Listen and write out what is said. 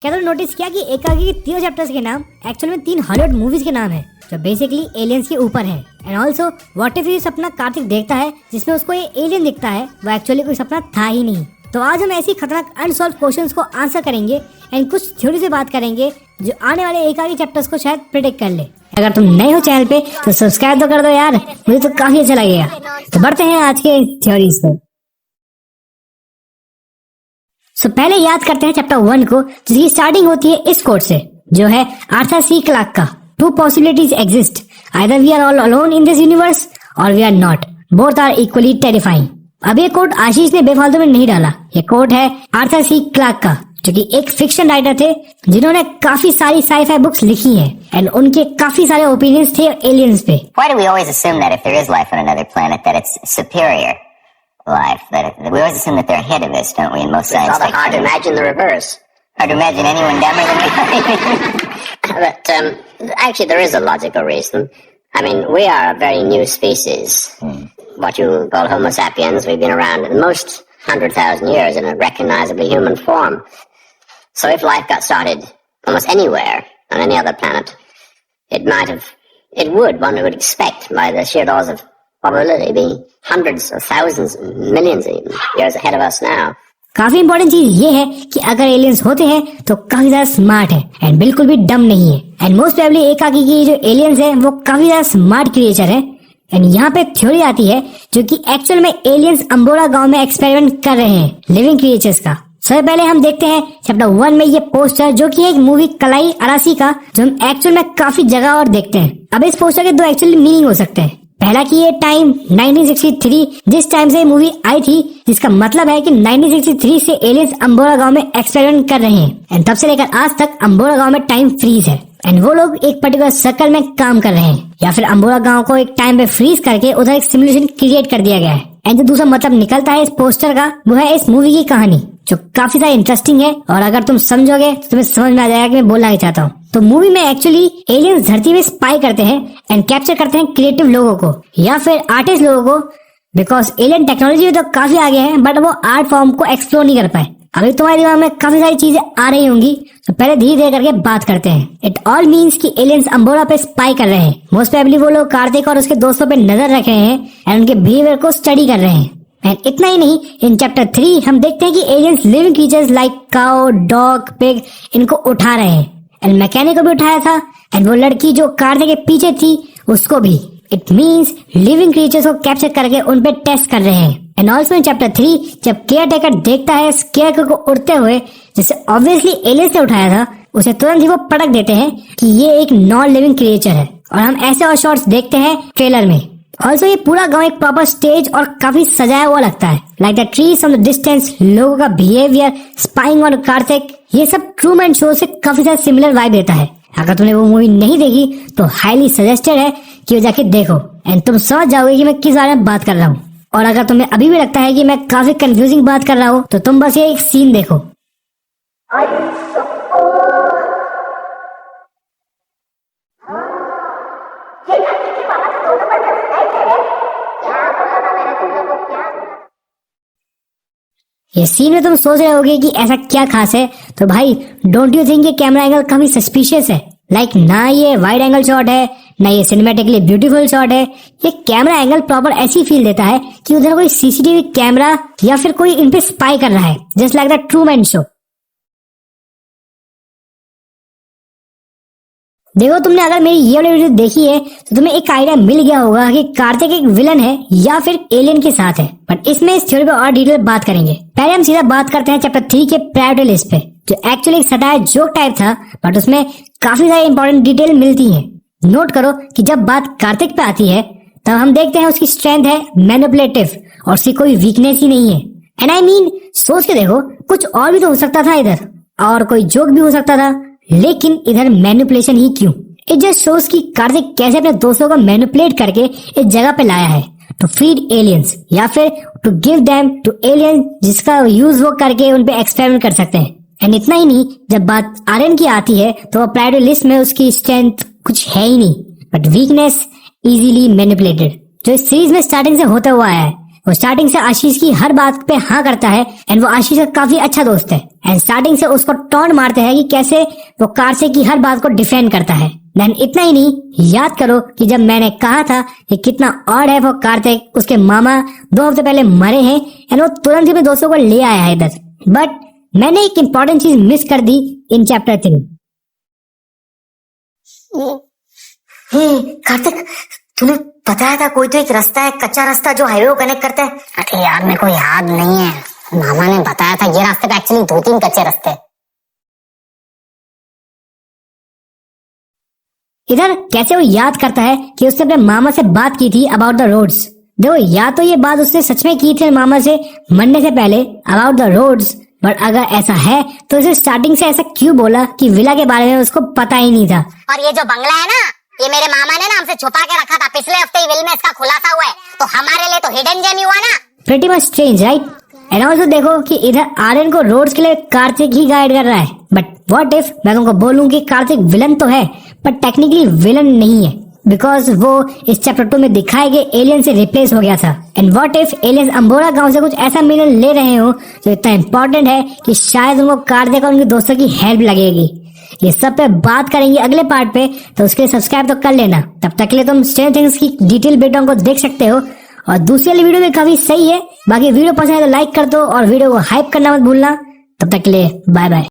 क्या तुमने नोटिस किया कि एकाकी के तीनों चैप्टर्स के नाम एक्चुअल में 3 हॉलीवुड मूवीज के नाम है जो बेसिकली एलियंस के ऊपर है। एंड ऑल्सो व्हाट इफ ये सपना कार्तिक देखता है जिसमें उसको ये एलियन दिखता है, वो एक्चुअली कोई सपना था ही नहीं। तो आज हम ऐसी खतरनाक अनसॉल्व क्वेश्चंस को आंसर करेंगे एंड कुछ थ्योरी से बात करेंगे जो आने वाले एकाकी चैप्टर्स को शायद प्रिडिक्ट कर ले। अगर तुम नए हो चैनल पे तो सब्सक्राइब तो कर दो यार, मुझे तो काफी अच्छा लगेगा। तो बढ़ते हैं आज के थ्योरीज पे। सो पहले याद करते हैं चैप्टर 1 को, जिसकी स्टार्टिंग होती है इस कोट से, जो है आर्थर सी क्लार्क का। 2 possibilities exist, either we are all alone in this universe or we are not, both are equally terrifying। अब ये कोट आशीष ने बेफालतू में नहीं डाला, ये कोट है आर्थर सी क्लार्क का, जो कि एक फिक्शन राइटर थे जिन्होंने काफी सारी साई-फाई बुक्स लिखी हैं एंड उनके काफी सारे ओपिनियंस थे एलियंस पे। Why do we always assume that if there is life on another planet that it's superior life, that we always assume that they're ahead of us, don't we, in most science fiction? It's hard to imagine the reverse. Hard to imagine anyone dumber than we are. But actually there is a logical reason. I mean, we are a very new species. What you call Homo sapiens, we've been around the most 100,000 years in a recognizably human form. So if life got started almost anywhere on any other planet, one would expect by the sheer laws of probability being hundreds of thousands, millions of years ahead of us now. काफी important चीज ये है कि अगर aliens होते हैं तो काफी ज्यादा स्मार्ट है एंड बिल्कुल भी डम नहीं है। एंड मोस्ट प्रोबेबली एकाकी की जो एलियंस है वो काफी ज्यादा स्मार्ट क्रिएचर है। एंड यहाँ पे थ्योरी आती है जो कि एक्चुअल में एलियंस अंबोरा गांव में एक्सपेरिमेंट कर रहे हैं लिविंग क्रिएचर्स का। सबसे पहले हम देखते हैं चैप्टर 1 में ये पोस्टर, जो कि एक मूवी कलाई अरासी का, जो हम एक्चुअल में काफी जगह और देखते हैं। अब इस पोस्टर के 2 एक्चुअली मीनिंग हो सकते हैं। पहला कि ये टाइम 1963 जिस टाइम से मूवी आई थी, जिसका मतलब है कि 1963 से एलियंस अंबोरा गांव में एक्सपेरिमेंट कर रहे हैं एंड तब से लेकर आज तक अंबोरा गांव में टाइम फ्रीज है एंड वो लोग एक पर्टिकुलर सर्कल में काम कर रहे हैं। या फिर अंबोरा गांव को एक टाइम पे फ्रीज करके उधर एक सिमुलेशन क्रिएट कर दिया गया है। एंड जो दूसरा मतलब निकलता है इस पोस्टर का, वो है इस मूवी की कहानी, जो काफी ज्यादा इंटरेस्टिंग है और अगर तुम समझोगे तो तुम्हें समझ में आ जाएगा कि मैं बोलना क्या चाहता हूँ। तो मूवी में एक्चुअली एलियंस धरती में स्पाई करते हैं एंड कैप्चर करते हैं क्रिएटिव लोगों को या फिर आर्टिस्ट लोगों को, बिकॉज एलियन टेक्नोलॉजी में तो काफी आगे है बट वो आर्ट फॉर्म को एक्सप्लोर नहीं कर पाए। अभी तुम्हारे दिमाग में काफी सारी चीजें आ रही होंगी, तो पहले धीरे धीरे करके बात करते हैं। इट ऑल मीन्स कि एलियंस अंबोरा पे स्पाई कर रहे हैं। मोस्ट प्रोबेबली वो लोग कार्तिक और उसके दोस्तों पे नजर रख रहे हैं एंड उनके बिहेवियर को स्टडी कर रहे हैं। एंड इतना ही नहीं, इन चैप्टर 3 हम देखते हैं कि aliens living creatures like cow, dog, pig इनको उठा रहे हैं एंड मैकेनिक को भी उठाया था एंड वो लड़की जो कार्तिक के पीछे थी उसको भी। इट मीन्स लिविंग क्रीचर्स को कैप्चर करके उन पे टेस्ट कर रहे हैं। एंड ऑल्सो इन चैप्टर 3 जब केयर टेकर देखता है स्केयर को उड़ते हुए, जिसे ऑब्वियसली एलियंस ने उठाया था, उसे तुरंत ही वो पटक देते हैं कि ये एक नॉन लिविंग क्रिएचर है। और हम ऐसे और शॉट्स देखते हैं ट्रेलर में। ऑल्सो ये पूरा गांव एक प्रॉपर स्टेज और काफी सजाया हुआ लगता है, like the trees from the distance, लोगों का बिहेवियर, स्पाइंग ऑन कार्तिक, ये सब ट्रूमैन शो से काफी ज्यादा सिमिलर वाइब देता है। अगर तुमने वो मूवी नहीं देखी तो हाईली सजेस्टेड है कि वो जाके देखो एंड तुम समझ जाओगे कि मैं किस बारे में बात कर रहा हूँ। और अगर तुम्हें अभी भी लगता है कि मैं काफी कंफ्यूजिंग बात कर रहा हूँ तो तुम बस ये एक सीन देखो। ये सीन में तुम सोच रहे होगे कि ऐसा क्या खास है, तो भाई डोंट यू थिंक ये कैमरा एंगल काफी सस्पिशियस है। लाइक ना ये वाइड एंगल शॉट है ना ये सिनेमैटिकली ब्यूटीफुल शॉट है। ये कैमरा एंगल प्रॉपर ऐसी फील देता है कि उधर कोई सीसीटीवी कैमरा या फिर कोई इन पे स्पाई कर रहा है, just like the Truman show. देखो, तुमने अगर मेरी ये वाली वीडियो देखी है तो तुम्हें एक आइडिया मिल गया होगा कि कार्तिक एक विलन है या फिर एलियन के साथ है। बट इसमें इस थ्योरी पे और डिटेल बात करेंगे। पहले हम सीधा बात करते हैं चैप्टर 3 के प्रायोरिटी लिस्ट पे, जो एक्चुअली एक सटायर जोक टाइप था बट उसमें काफी सारी इंपॉर्टेंट डिटेल मिलती है। नोट करो कि जब बात कार्तिक पे आती है तब हम देखते हैं उसकी स्ट्रेंथ है मैनिपुलेटिव और उसकी कोई वीकनेस ही नहीं है। एंड आई मीन सोच के देखो, कुछ और भी तो हो सकता था इधर, और कोई जोक भी हो सकता था, लेकिन इधर मैनिपुलेशन ही क्यों? इट जस्ट शोज कि कार्तिक कैसे अपने दोस्तों को मैनिपुलेट करके इस जगह पे लाया है टू फीड एलियंस या फिर to give them to aliens, जिसका यूज वो करके उन पे एक्सपेरिमेंट कर सकते हैं। एंड इतना ही नहीं, जब बात आर्यन की आती है तो वो प्रायोरिटी लिस्ट में उसकी स्ट्रेंथ कुछ है ही नहीं बट वीकनेस इजीली मैनिपुलेटेड, जो इस सीरीज में स्टार्टिंग से होता हुआ आया है। वो स्टार्टिंग से आशीष की हर बात पे हाँ करता है एंड वो आशीष का काफी अच्छा दोस्त है एंड स्टार्टिंग से उसको टॉन्ट मारते हैं कि कैसे वो कार्तिक की हर बात को डिफेंड करता है। देन इतना ही नहीं, याद करो कि जब मैंने कहा था कि कितना ऑड है वो कार्तिक, उसके मामा 2 हफ्ते पहले मरे हैं एंड वो तुरंत ही अपने दोस्तों को ले आया है इधर। बट मैंने एक इंपॉर्टेंट चीज मिस कर दी इन चैप्टर 3। कार्तिक, तूने बताया था कोई तो एक रास्ता है, कच्चा रास्ता जो हाईवे को कनेक्ट करता है। अरे यार मेरे को याद नहीं है, मामा ने बताया था ये रास्ते पे एक्चुअली 2-3 कच्चे रास्ते। इधर कैसे वो याद करता है कि उसने अपने मामा से बात की थी अबाउट द रोड्स। देखो, या तो ये बात उसने सच में की थी मामा से मरने से पहले अबाउट द रोड्स, बट अगर ऐसा है तो उसे स्टार्टिंग से ऐसा क्यों बोला कि विला के बारे में उसको पता ही नहीं था। और ये जो बंगला है ना, ये मेरे मामा ने ना हमसे छुपा के रखा था। पिछले हफ्ते ही विल में इसका खुलासा हुआ है, तो हमारे लिए तो हिडन जेम ही हुआ ना। Pretty much strange, right? And also देखो कि इधर आर्यन को रोड्स के लिए कार्तिक ही गाइड कर रहा है। बट व्हाट इफ मैं तुमको बोलूं कि कार्तिक विलन तो है बट टेक्निकली विलन नहीं है, बिकॉज वो इस चैप्टर 2 में दिखाए गए एलियन से रिप्लेस हो गया था। And what if aliens Ambora गांव से कुछ ऐसा मिलन ले रहे हो जो इतना इंपॉर्टेंट है कि शायद उनको कार्तिक और उनके दोस्तों की हेल्प लगेगी। ये सब पे बात करेंगे अगले पार्ट पे, तो उसके लिए सब्सक्राइब तो कर लेना। तब तक के लिए तुम स्ट्रेंजर थिंग्स की डिटेल बेटों को देख सकते हो। और दूसरी वाली वीडियो भी काफी सही है। बाकी वीडियो पसंद है तो लाइक कर दो और वीडियो को हाइप करना मत भूलना। तब तक के लिए बाय बाय।